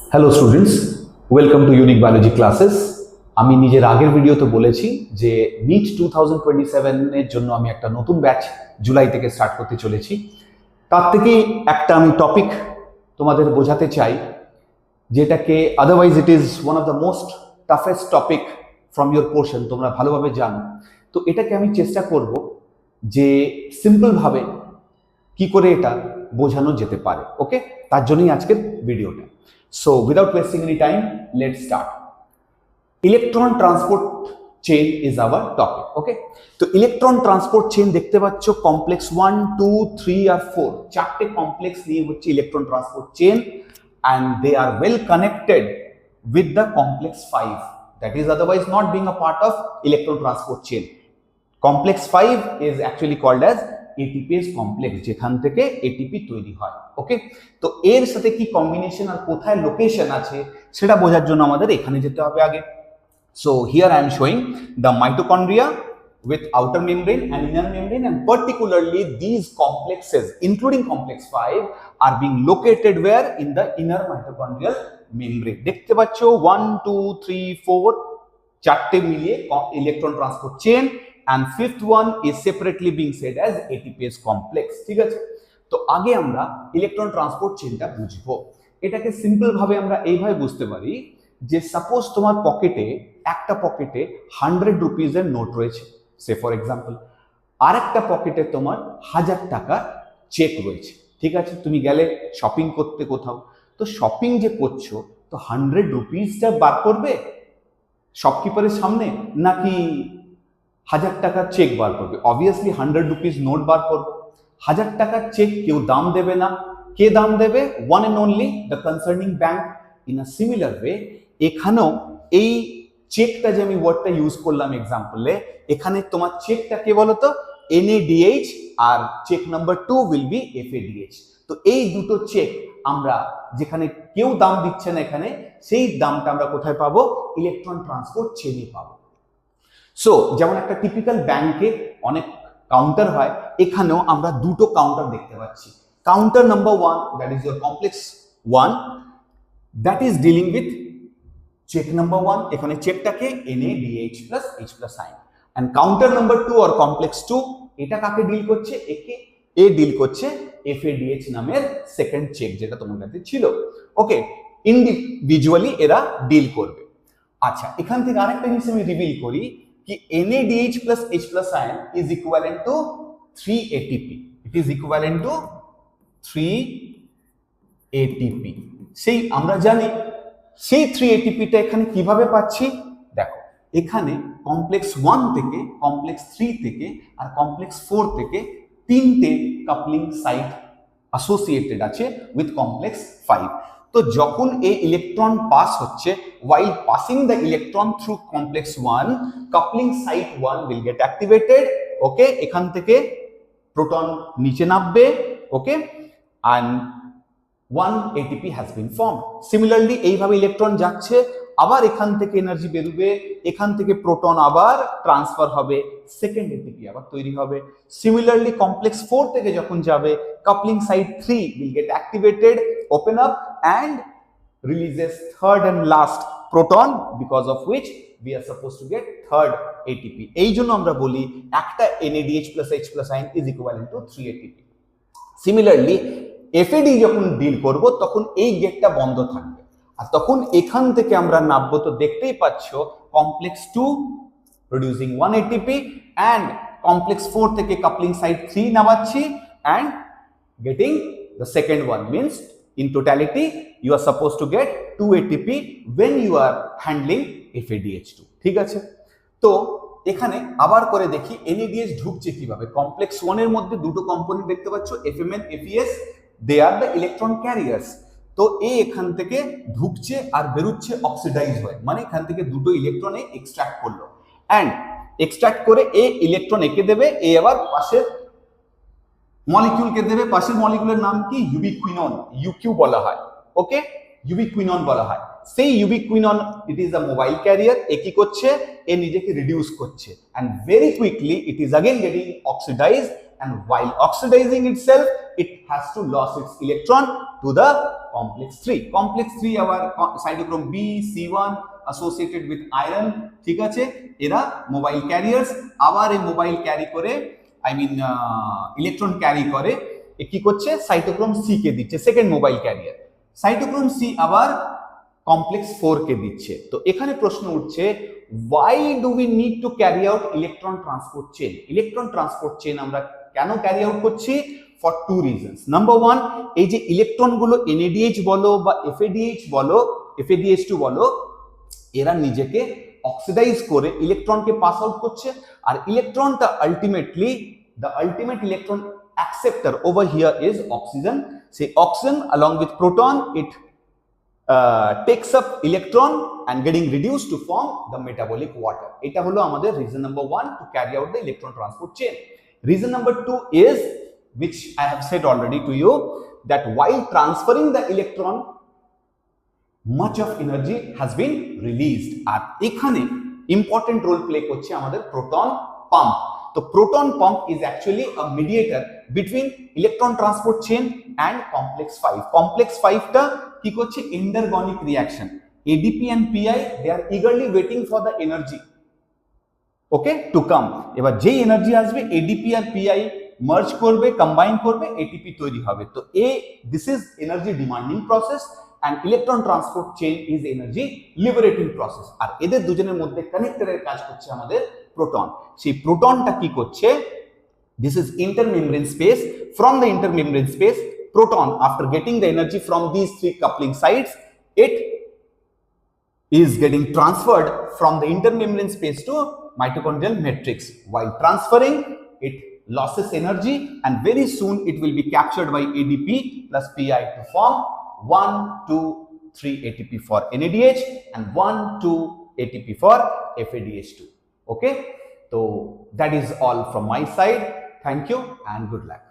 Hello students, welcome to unique biology classes. আমি নিজের আগের ভিডিওতে বলেছি যে নিট 2027 এর জন্য আমি একটা নতুন ব্যাচ জুলাই থেকে স্টার্ট করতে চলেছি। তার থেকে একটা আমি টপিক তোমাদের বোঝাতে চাই, যেটাকে otherwise it is one of the most toughest topic from your portion, তোমরা ভালোভাবে জানো। তো এটাকে আমি চেষ্টা করব যে সিম্পলভাবে কি করে এটা বোঝানো যেতে পারে। ওকে, তার জন্যই আজকের ভিডিওটা। So without wasting any time, let's start. Electron transport chain is our topic. Okay, তো electron transport chain দেখতে পাচ্ছ complex 1, 2, 3 আর 4 চারটে complex নিয়ে হচ্ছে electron transport chain, and they are well connected with the complex 5 that is otherwise not being a part of electron transport chain. Complex 5 is actually called as ATPase complex, যেখান থেকে ATP তৈরি হয়। ওকে, তো এর সাথে কি কম্বিনেশন আর কোথায় location আছে সেটা বোঝার জন্য আমাদের এখানে যেতে হবে আগে। So here I am showing the mitochondria with outer membrane and inner membrane, and particularly these complexes including complex 5 are being located where? In the inner mitochondrial membrane. দেখতে পাচ্ছ 1 2 3 4 চারটে মিলিয়ে electron transport chain, and fifth one is separately being said as ATPase complex. ঠিক আছে, তো আগে আমরা electron transport চেনটা বুঝবো। এটাকে সিম্পল ভাবে আমরা এইভাবে বুঝতে পারি যে সাপোজ তোমার পকেটে একটা পকেটে 100 রুপিজের নোট রয়েছে, সে ফর এক্সাম্পল, আর একটা পকেটে তোমার 1000 টাকার চেক রয়েছে। ঠিক আছে, তুমি গেলে শপিং করতে কোথাও, তো শপিং যে করছো তো 100 রুপিজটা বার করবে শপকিপারের সামনে, নাকি 1000 টাকার চেক বার করবে? অবভিয়াসলি 100 রুপিস নোট বার করবে। 1000 টাকার চেক কেউ দাম দেবে না। কে দাম দেবে? One and only the concerning bank. In a similar way এখানেও এই চেকটা যে আমি ওয়ার্ডটা ইউজ করলাম এক্সাম্পলে, এখানে তোমার চেকটা কে বলতো? NADH, আর check number 2 will be FADH। তো এই দুটো চেক আমরা যেখানে কেউ দাম দিচ্ছে না এখানে, সেই দামটা আমরা কোথায় পাবো? ইলেকট্রন ট্রান্সপোর্ট চেনে পাবো। সো যেমন একটা টিপিক্যাল ব্যাংকে অনেক কাউন্টার হয়, এখানেও আমরা দুটো কাউন্টার দেখতে পাচ্ছি। Counter number 1 that is your complex 1 that is dealing with check number 1, এখানে চেকটাকে NADH plus H plus ion, and counter number 2 or complex 2 এটা কাকে ডিল করছে? এ ডিল করছে FADH নামের সেকেন্ড চেক যেটা তোমার কাছে ছিল। ওকে, ইন্ডিভিজুয়ালি এরা ডিল করবে। আচ্ছা, এখান থেকে আরেকটা জিনিস আমি রিভিল করি कि NADH plus H plus ion is equivalent to 3 ATP. It is equivalent to 3 ATP. সেই আমরা জানি সেই 3 ATP টা এখানে কিভাবে পাচ্ছি? দেখো, এখানে কমপ্লেক্স 1 থেকে কমপ্লেক্স 3 থেকে আর কমপ্লেক্স 4 থেকে তিনটে কাপলিং সাইট অ্যাসোসিয়েটেড আছে উইথ কমপ্লেক্স 5। তো যখন এই ইলেকট্রন পাস হচ্ছে, while passing the electron through complex 1, coupling site 1 will get activated. ওকে, এখান থেকে প্রোটন নিচে নামবে। ওকে, and 1 ATP has been formed. Similarly এইভাবে ইলেকট্রন যাচ্ছে, আবার এখান থেকে এনার্জি বেরোবে, এখান থেকে প্রোটন আবার ট্রান্সফার হবে, সেকেন্ড ATP আবার তৈরি হবে। সিমিলারলি কমপ্লেক্স 4 থেকে যখন যাবে, coupling site 3 will get activated, open up and releases third and last proton, because of which we are supposed to get third ATP. এই জন্য আমরা বলি একটা NADH plus H plus ion is equivalent to 3 ATP. Similarly FAD যখন deal করব তখন এই গেটটা বন্ধ থাকবে, আর তখন এখান থেকে আমরা নামবো। তো দেখতেই পাচ্ছ complex 2 producing 1 ATP and complex 4 থেকে কাপলিং সাইট 3 নামাচ্ছি and getting the second one, means in totality you are supposed to get 2 ATP when you are handling FADH2. ঠিক আছে, তো এখানে আবার করে দেখি NADH ঢুকছে কিভাবে। কমপ্লেক্স 1 এর মধ্যে দুটো কম্পোনেন্ট দেখতে পাচ্ছ, FMN FES, they are the electron carriers. তো এখান থেকে ঢুকছে আর বেরোচ্ছে অক্সিডাইজ হয়ে, মানে এখান থেকে দুটো ইলেকট্রনে এক্সট্রাক্ট করলো, অ্যান্ড এক্সট্রাক্ট করে ইলেকট্রন একে দেবে, আবার পাশের মলিকিউলকে দেবে। পাশের মলিকিউলের নাম কি? ইউবিকুইনন, ইউকিউ বলা হয়। ওকে, ইউবিকুইনন বলা হয়। সেই ubiquinone it is a mobile carrier, এ কি করছে? এ নিজেকে রিডিউস করছে, and very quickly it is again getting oxidized, and while oxidizing itself it has to lose its electron to the complex 3. Complex 3 our cytochrome B, C1 associated with iron, ঠিক আছে, এরা mobile carriers, আবার এই mobile carry করে electron carry করে কি করছে, cytochrome C কে দিচ্ছে, second mobile carrier. Cytochrome C আবার কমপ্লেক্স 4 কে দিচ্ছে। তো এখানে প্রশ্ন উঠছে, why do we need to carry out electron transport chain? Electron transport chain আমরা কেন ক্যারি আউট করছি? For two reasons. Number one, এই যে ইলেকট্রন গুলো NADH বলো বা FADH বলো, FADH2 বলো, এরা নিজেকে অক্সিডাইজ করে ইলেকট্রনকে পাস আউট করছে, আর ইলেকট্রনটা ultimately the ultimate electron acceptor over here is oxygen. Say oxygen along with proton, it takes up electron and getting reduced to form the metabolic water. Eta holo amader reason number 1 to carry out the electron transport chain. Reason number 2 is, which I have said already to you, that while transferring the electron, much of energy has been released. আর এখানে important role play করছে আমাদের proton pump. So proton pump is actually a mediator between electron transport chain and complex 5. Complex 5 টা কি করছে, endergonic reaction. ADP and PI, they are eagerly waiting for the energy, okay, to come. এবার যে energy আসবে ADP আর PI merge করবে, combine করবে, ATP তৈরি হবে। তো this is energy demanding process and electron transport chain is energy liberating process. আর এদের দুজনের মধ্যে কানেক্টরের কাজ করছে আমাদের প্রোটন। সেই প্রোটনটা কি করছে, this is intermembrane space. From the intermembrane space, proton, after getting the energy from these three coupling sites, it is getting transferred from the intermembrane space to mitochondrial matrix. While transferring, it losses energy and very soon it will be captured by ADP plus PI to form 1, 2, 3 ATP for NADH and 1, 2 ATP for FADH2. Okay, so that is all from my side. Thank you and good luck.